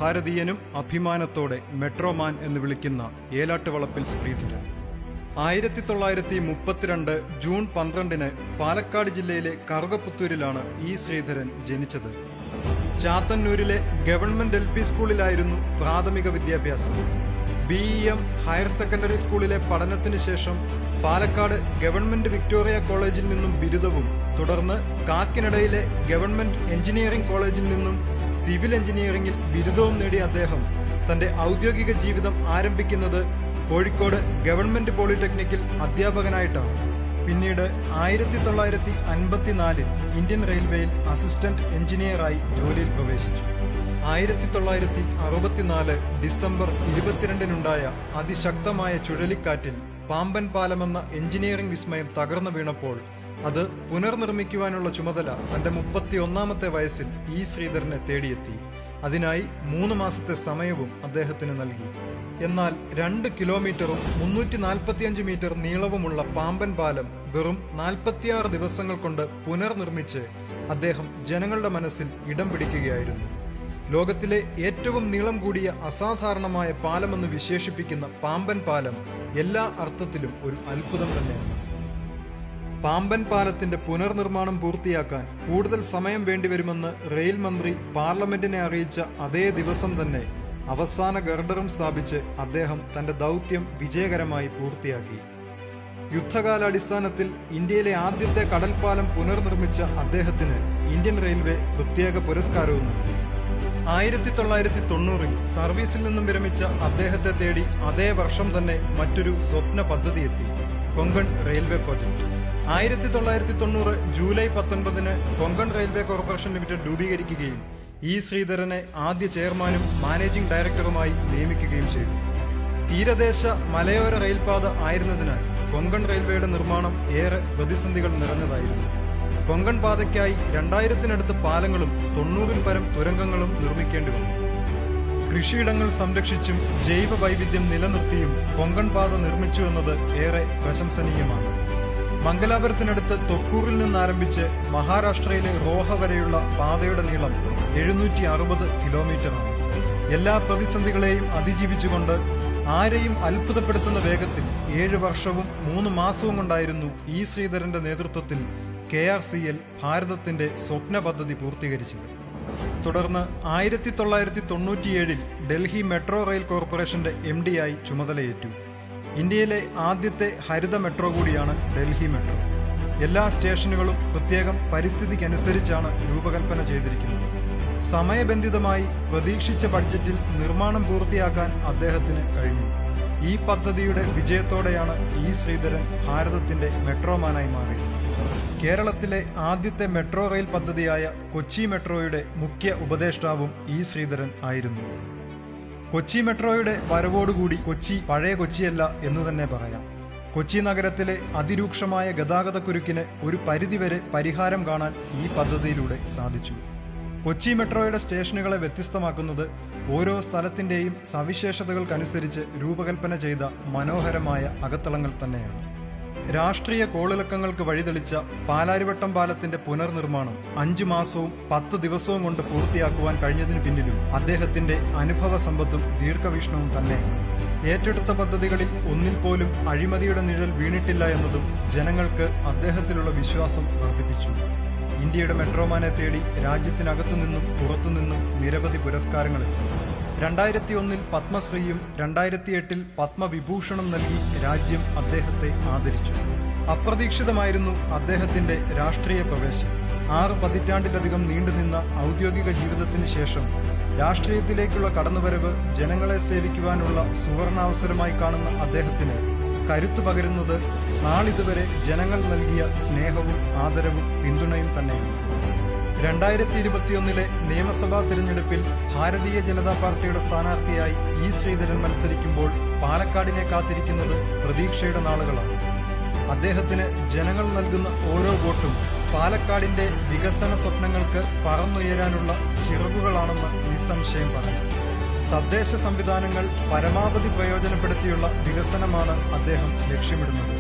ഭാരതീയനും അഭിമാനത്തോടെ മെട്രോമാൻ എന്ന് വിളിക്കുന്ന ഏലാട്ടുവളപ്പിൽ ശ്രീധരൻ. 1932 ജൂൺ 12 പാലക്കാട് ജില്ലയിലെ കറുകപ്പുത്തൂരിലാണ് ഈ ശ്രീധരൻ ജനിച്ചത്. ചാത്തന്നൂരിലെ ഗവൺമെന്റ് LP സ്കൂളിലായിരുന്നു പ്രാഥമിക വിദ്യാഭ്യാസം. BEM ഹയർ സെക്കൻഡറി സ്കൂളിലെ പഠനത്തിന് ശേഷം പാലക്കാട് ഗവൺമെന്റ് വിക്ടോറിയ കോളേജിൽ നിന്നും ബിരുദവും തുടർന്ന് കാക്കിനടയിലെ ഗവൺമെന്റ് എഞ്ചിനീയറിംഗ് കോളേജിൽ നിന്നും സിവിൽ എഞ്ചിനീയറിംഗിൽ ബിരുദവും നേടിയ അദ്ദേഹം തന്റെ ഔദ്യോഗിക ജീവിതം ആരംഭിക്കുന്നത് കോഴിക്കോട് ഗവൺമെന്റ് പോളിടെക്നിക്കിൽ അധ്യാപകനായിട്ടാണ്. പിന്നീട് 1954 ഇന്ത്യൻ റെയിൽവേയിൽ അസിസ്റ്റന്റ് എഞ്ചിനീയറായി ജോലിയിൽ പ്രവേശിച്ചു. 1964 ഡിസംബർ 22 അതിശക്തമായ ചുഴലിക്കാറ്റിൽ പാമ്പൻ പാലമെന്ന എഞ്ചിനീയറിംഗ് വിസ്മയം തകർന്നു വീണപ്പോൾ അത് പുനർനിർമ്മിക്കുവാനുള്ള ചുമതല തന്റെ 31ാമത്തെ വയസ്സിൽ ഈ ശ്രീധരനെ തേടിയെത്തി. അതിനായി 3 മാസത്തെ സമയവും അദ്ദേഹത്തിന് നൽകി. എന്നാൽ 2 കിലോമീറ്ററും 345 മീറ്റർ നീളവുമുള്ള പാമ്പൻ പാലം വെറും 46 ദിവസങ്ങൾ കൊണ്ട് പുനർനിർമ്മിച്ച് അദ്ദേഹം ജനങ്ങളുടെ മനസ്സിൽ ഇടം പിടിക്കുകയായിരുന്നു. ലോകത്തിലെ ഏറ്റവും നീളം കൂടിയ അസാധാരണമായ പാലമെന്ന് വിശേഷിപ്പിക്കുന്ന പാമ്പൻ പാലം എല്ലാ അർത്ഥത്തിലും ഒരു അത്ഭുതം തന്നെയാണ്. പാമ്പൻ പാലത്തിന്റെ പുനർനിർമ്മാണം പൂർത്തിയാക്കാൻ കൂടുതൽ സമയം വേണ്ടിവരുമെന്ന് റെയിൽ മന്ത്രി പാർലമെന്റിനെ അറിയിച്ച അതേ ദിവസം തന്നെ അവസാന ഗർഡറും സ്ഥാപിച്ച് അദ്ദേഹം തന്റെ ദൗത്യം വിജയകരമായി പൂർത്തിയാക്കി. യുദ്ധകാലാടിസ്ഥാനത്തിൽ ഇന്ത്യയിലെ ആദ്യത്തെ കടൽപ്പാലം പുനർനിർമ്മിച്ച അദ്ദേഹത്തിന് ഇന്ത്യൻ റെയിൽവേ പ്രത്യേക പുരസ്കാരവും നൽകി. 1990 സർവീസിൽ നിന്നും വിരമിച്ച അദ്ദേഹത്തെ തേടി അതേ വർഷം തന്നെ മറ്റൊരു സ്വപ്ന പദ്ധതി എത്തി: Konkan railway project. 1990 July 19 Konkan railway corporation limited രൂപീകരിക്കുകയും ഈ ശ്രീധരനെ ആദ്യ ചെയർമാനും മാനേജിംഗ് ഡയറക്ടറുമായി നിയമിക്കുകയും ചെയ്തു. തീരദേശ മലയോര റെയിൽപാത ആയിരുന്നതിനാൽ കൊങ്കൺ റെയിൽവേയുടെ നിർമ്മാണം ഏറെ പ്രതിസന്ധികൾ നിറഞ്ഞതായിരുന്നു. കൊങ്കൺ പാതയ്ക്കായി 2000-നടുത്ത് പാലങ്ങളും 90-ൽ പരം തുരങ്കങ്ങളും നിർമ്മിക്കേണ്ടി വന്നു. കൃഷിയിടങ്ങൾ സംരക്ഷിച്ചും ജൈവ വൈവിധ്യം നിലനിർത്തിയും കൊങ്കൺ പാത നിർമ്മിച്ചു എന്നത് ഏറെ പ്രശംസനീയമാണ്. മംഗലാപുരത്തിനടുത്ത് തൊക്കൂറിൽ നിന്നാരംഭിച്ച് മഹാരാഷ്ട്രയിലെ റോഹ വരെയുള്ള പാതയുടെ നീളം 760 കിലോമീറ്ററാണ്. എല്ലാ പ്രതിസന്ധികളെയും അതിജീവിച്ചുകൊണ്ട് ആരെയും അത്ഭുതപ്പെടുത്തുന്ന വേഗത്തിൽ 7 വർഷവും 3 മാസവും കൊണ്ടായിരുന്നു ഈ ശ്രീധരന്റെ നേതൃത്വത്തിൽ KRCL ഭാരതത്തിന്റെ സ്വപ്ന പദ്ധതി പൂർത്തീകരിച്ചത്. തുടർന്ന് 1997 ഡൽഹി മെട്രോ റെയിൽ കോർപ്പറേഷന്റെ MD ആയി ചുമതലയേറ്റു. ഇന്ത്യയിലെ ആദ്യത്തെ ഹരിത മെട്രോ കൂടിയാണ് ഡൽഹി മെട്രോ. എല്ലാ സ്റ്റേഷനുകളും പ്രത്യേകം പരിസ്ഥിതിക്കനുസരിച്ചാണ് രൂപകൽപ്പന ചെയ്തിരിക്കുന്നത്. സമയബന്ധിതമായി പ്രതീക്ഷിച്ച ബഡ്ജറ്റിൽ നിർമ്മാണം പൂർത്തിയാക്കാൻ അദ്ദേഹത്തിന് കഴിഞ്ഞു. ഈ പദ്ധതിയുടെ വിജയത്തോടെയാണ് ഈ ശ്രീധരൻ ഭാരതത്തിന്റെ മെട്രോമാനായി മാറിയത്. കേരളത്തിലെ ആദ്യത്തെ മെട്രോ റെയിൽ പദ്ധതിയായ കൊച്ചി മെട്രോയുടെ മുഖ്യ ഉപദേഷ്ടാവും ഈ ശ്രീധരൻ ആയിരുന്നു. കൊച്ചി മെട്രോയുടെ വരവോടുകൂടി കൊച്ചി പഴയ കൊച്ചിയല്ല എന്ന് തന്നെ പറയാം. കൊച്ചി നഗരത്തിലെ അതിരൂക്ഷമായ ഗതാഗതക്കുരുക്കിന് ഒരു പരിധിവരെ പരിഹാരം കാണാൻ ഈ പദ്ധതിയിലൂടെ സാധിച്ചു. കൊച്ചി മെട്രോയുടെ സ്റ്റേഷനുകളെ വ്യത്യസ്തമാക്കുന്നത് ഓരോ സ്ഥലത്തിന്റെയും സവിശേഷതകൾക്കനുസരിച്ച് രൂപകൽപ്പന ചെയ്ത മനോഹരമായ അകത്തളങ്ങൾ തന്നെയാണ്. രാഷ്ട്രീയ കോളിളക്കങ്ങൾക്ക് വഴിതെളിച്ച പാലാരിവട്ടം പാലത്തിന്റെ പുനർനിർമ്മാണം 5 മാസവും 10 ദിവസവും കൊണ്ട് പൂർത്തിയാക്കുവാൻ കഴിഞ്ഞതിനു പിന്നിലും അദ്ദേഹത്തിന്റെ അനുഭവ സമ്പത്തും ദീർഘവീക്ഷണവും തന്നെയാണ്. ഏറ്റെടുത്ത പദ്ധതികളിൽ ഒന്നിൽ പോലും അഴിമതിയുടെ നിഴൽ വീണിട്ടില്ല എന്നതും ജനങ്ങൾക്ക് അദ്ദേഹത്തിലുള്ള വിശ്വാസം വർദ്ധിപ്പിച്ചു. ഇന്ത്യയുടെ മെട്രോമാനെ തേടി രാജ്യത്തിനകത്തുനിന്നും പുറത്തുനിന്നും നിരവധി പുരസ്കാരങ്ങളെത്തി. 2001 പത്മശ്രീയും 2008 പത്മവിഭൂഷണും നൽകി രാജ്യം അദ്ദേഹത്തെ ആദരിച്ചു. അപ്രതീക്ഷിതമായിരുന്നു അദ്ദേഹത്തിന്റെ രാഷ്ട്രീയ പ്രവേശം. 6 പതിറ്റാണ്ടിലധികം നീണ്ടുനിന്ന ഔദ്യോഗിക ജീവിതത്തിന് ശേഷം രാഷ്ട്രീയത്തിലേക്കുള്ള കടന്നുവരവ് ജനങ്ങളെ സേവിക്കുവാനുള്ള സുവർണാവസരമായി കാണുന്ന അദ്ദേഹത്തിന് കരുത്തു പകരുന്നത് നാളിതുവരെ ജനങ്ങൾ നൽകിയ സ്നേഹവും ആദരവും പിന്തുണയും തന്നെയാണ്. 2021 നിയമസഭാ തിരഞ്ഞെടുപ്പിൽ ഭാരതീയ ജനതാ പാർട്ടിയുടെ സ്ഥാനാർത്ഥിയായി ഈ ശ്രീധരൻ മത്സരിക്കുമ്പോൾ പാലക്കാടിനെ കാത്തിരിക്കുന്നത് പ്രതീക്ഷയുടെ നാളുകളാണ്. അദ്ദേഹത്തിന് ജനങ്ങൾ നൽകുന്ന ഓരോ വോട്ടും പാലക്കാടിന്റെ വികസന സ്വപ്നങ്ങൾക്ക് പറന്നുയരാനുള്ള ചിറകുകളാണെന്ന് നിസ്സംശയം പറയാം. തദ്ദേശ സംവിധാനങ്ങൾ പരമാവധി പ്രയോജനപ്പെടുത്തിയുള്ള വികസനമാണ് അദ്ദേഹം ലക്ഷ്യമിടുന്നത്.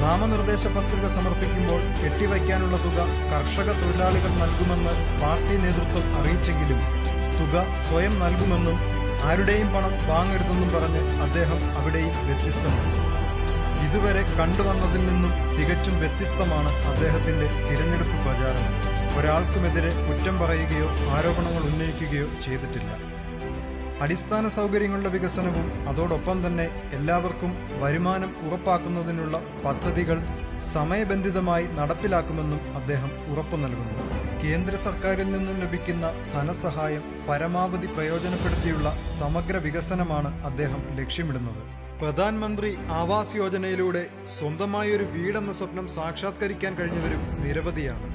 നാമനിർദ്ദേശ പത്രിക സമർപ്പിക്കുമ്പോൾ കെട്ടിവയ്ക്കാനുള്ള തുക കർഷക തൊഴിലാളികൾ നൽകുമെന്ന് പാർട്ടി നേതൃത്വം അറിയിച്ചെങ്കിലും തുക സ്വയം നൽകുമെന്നും ആരുടെയും പണം വാങ്ങരുതെന്നും പറഞ്ഞ് അദ്ദേഹം അവിടെയും വ്യത്യസ്തമാണ്. ഇതുവരെ കണ്ടുവന്നതിൽ നിന്നും തികച്ചും വ്യത്യസ്തമാണ് അദ്ദേഹത്തിന്റെ തിരഞ്ഞെടുപ്പ് പ്രചാരണം. ഒരാൾക്കുമെതിരെ കുറ്റം പറയുകയോ ആരോപണങ്ങൾ ഉന്നയിക്കുകയോ ചെയ്തിട്ടില്ല. അടിസ്ഥാന സൗകര്യങ്ങളുടെ വികസനവും അതോടൊപ്പം തന്നെ എല്ലാവർക്കും വരുമാനം ഉറപ്പാക്കുന്നതിനുള്ള പദ്ധതികൾ സമയബന്ധിതമായി നടപ്പിലാക്കുമെന്നും അദ്ദേഹം ഉറപ്പു നൽകുന്നു. കേന്ദ്ര സർക്കാരിൽ നിന്നും ലഭിക്കുന്ന ധനസഹായം പരമാവധി പ്രയോജനപ്പെടുത്തിയുള്ള സമഗ്ര വികസനമാണ് അദ്ദേഹം ലക്ഷ്യമിടുന്നത്. പ്രധാനമന്ത്രി ആവാസ് യോജനയിലൂടെ സ്വന്തമായൊരു വീടെന്ന സ്വപ്നം സാക്ഷാത്കരിക്കാൻ കഴിഞ്ഞവരും നിരവധിയാണ്.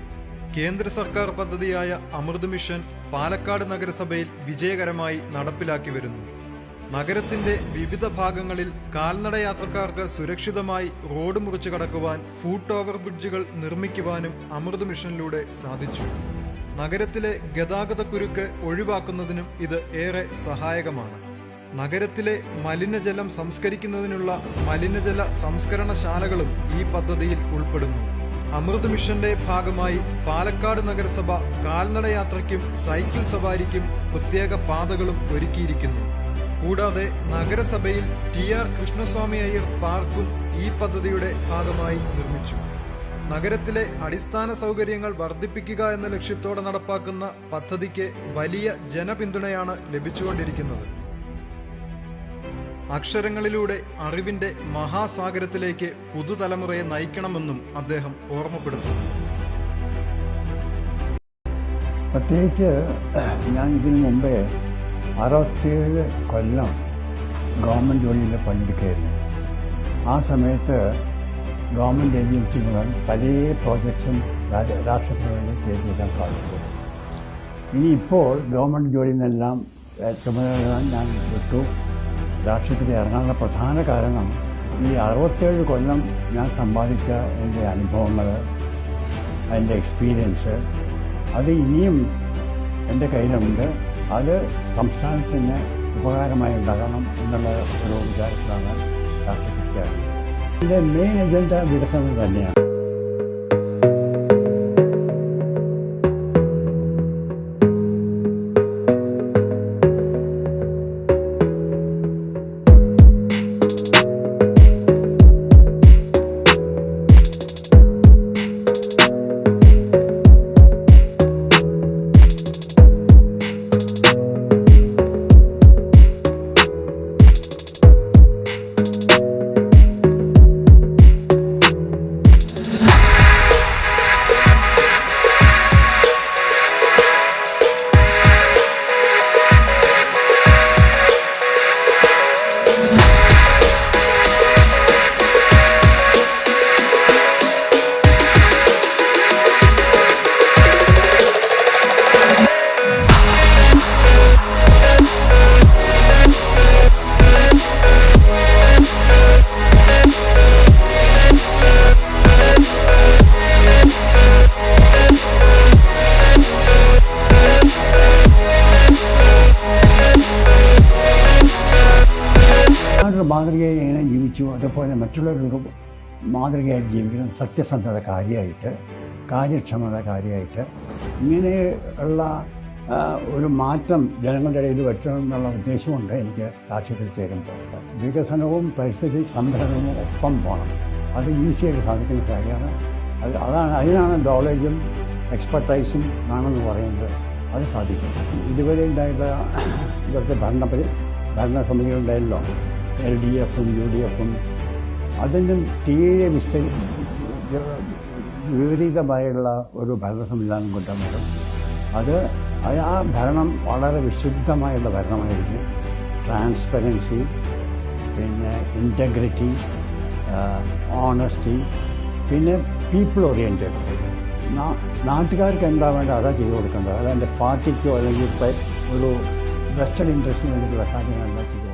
കേന്ദ്ര സർക്കാർ പദ്ധതിയായ അമൃത് മിഷൻ പാലക്കാട് നഗരസഭയിൽ വിജയകരമായി നടപ്പിലാക്കി വരുന്നു. നഗരത്തിന്റെ വിവിധ ഭാഗങ്ങളിൽ കാൽനട യാത്രക്കാർക്ക് സുരക്ഷിതമായി റോഡ് മുറിച്ചു കടക്കുവാൻ ഫൂട്ട് ഓവർ ബ്രിഡ്ജുകൾ നിർമ്മിക്കുവാനും അമൃത് മിഷനിലൂടെ സാധിച്ചു. നഗരത്തിലെ ഗതാഗതക്കുരുക്ക് ഒഴിവാക്കുന്നതിനും ഇത് ഏറെ സഹായകമാണ്. നഗരത്തിലെ മലിനജലം സംസ്കരിക്കുന്നതിനുള്ള മലിനജല സംസ്കരണശാലകളും ഈ പദ്ധതിയിൽ ഉൾപ്പെടുന്നു. അമൃത് മിഷന്റെ ഭാഗമായി പാലക്കാട് നഗരസഭ കാൽനടയാത്രയ്ക്കും സൈക്കിൾ സവാരിക്കും പ്രത്യേക പാതകളും ഒരുക്കിയിരിക്കുന്നു. കൂടാതെ നഗരസഭയിൽ TR കൃഷ്ണസ്വാമി അയ്യർ പാർക്കും ഈ പദ്ധതിയുടെ ഭാഗമായി നിർമ്മിച്ചു. നഗരത്തിലെ അടിസ്ഥാന സൗകര്യങ്ങൾ വർദ്ധിപ്പിക്കുക എന്ന ലക്ഷ്യത്തോടെ നടപ്പാക്കുന്ന പദ്ധതിക്ക് വലിയ ജനപിന്തുണയാണ് ലഭിച്ചുകൊണ്ടിരിക്കുന്നത്. അക്ഷരങ്ങളിലൂടെ അറിവിന്റെ മഹാസാഗരത്തിലേക്ക് പുതുതലമുറയെ നയിക്കണമെന്നും അദ്ദേഹം ഓർമ്മപ്പെടുത്തുന്നു. പ്രത്യേകിച്ച് ഞാൻ ഇതിനു മുമ്പേ 67 കൊല്ലം ഗവൺമെൻറ് ജോലിയിൽ പണിയെടുക്കുകയായിരുന്നു. ആ സമയത്ത് ഗവൺമെൻറ് ഏജൻസികൾ പല പ്രോജക്ട്സും രാഷ്ട്രത്തിന് വേണ്ടി ചെയ്തിരിക്കാൻ സാധിച്ചു. ഇനിയിപ്പോൾ ഗവൺമെൻറ് ജോലിയിൽ നിന്നെല്ലാം ചുമതല ഞാൻ വിട്ടു. രാഷ്ട്രീയത്തിൽ ഇറങ്ങാനുള്ള പ്രധാന കാരണം ഈ 67 കൊല്ലം ഞാൻ സമ്പാദിച്ച എൻ്റെ അനുഭവങ്ങൾ, എൻ്റെ എക്സ്പീരിയൻസ്, അത് ഇനിയും എൻ്റെ കയ്യിലുണ്ട്. അത് സംസ്ഥാനത്തിന് ഉപകാരമായി ഉണ്ടാകണം എന്നുള്ള ഒരു വിചാരത്തിലാണ് രാഷ്ട്രീയത്തിൽ. എൻ്റെ മെയിൻ അജണ്ട വികസനം തന്നെയാണ്. മാതൃകയായി എങ്ങനെ ജീവിച്ചു, അതുപോലെ മറ്റുള്ളവർക്ക് മാതൃകയായി ജീവിക്കുന്ന സത്യസന്ധതക്കാരിയായിട്ട്, കാര്യക്ഷമതക്കാരിയായിട്ട്, ഇങ്ങനെയുള്ള ഒരു മാറ്റം ജനങ്ങളുടെ ഇടയിൽ വരുത്തണം എന്നുള്ള ഉദ്ദേശമുണ്ട് എനിക്ക് രാഷ്ട്രീയത്തിൽ ചേരുമ്പോൾ. വികസനവും പരിസ്ഥിതി സംരക്ഷണവും ഒപ്പം പോകണം. അത് ഈസിയായിട്ട് സാധിക്കുന്ന കാര്യമാണ്. അതിനാണ് നോളജും എക്സ്പെർട്ടൈസും ആണെന്ന് പറയുന്നത്. അത് സാധിക്കും. ഇതുവരെ ഉണ്ടായിട്ടുള്ള ഇവിടുത്തെ ഭരണസമിതികളുണ്ടായല്ലോ, LDFും UDFും, അതിനും തീരെ വിപരീതമായുള്ള ഒരു ഭരണ സംവിധാനം കൊണ്ടുവരും. ആ ഭരണം വളരെ വിശുദ്ധമായുള്ള ഭരണമായിരുന്നു. ട്രാൻസ്പെറൻസി, പിന്നെ ഇൻറ്റഗ്രിറ്റി, ഓണസ്റ്റി, പിന്നെ പീപ്പിൾ ഓറിയൻറ്റഡ്. നാട്ടുകാർക്ക് എന്താ വേണ്ട അതാ ചെയ്തു കൊടുക്കേണ്ടത്. അതെൻ്റെ പാർട്ടിക്കോ അല്ലെങ്കിൽ ഒരു വെസ്റ്റേൺ ഇൻട്രസ്റ്റിന് വേണ്ടിയിട്ടുള്ള കാര്യങ്ങളല്ല ചെയ്തു.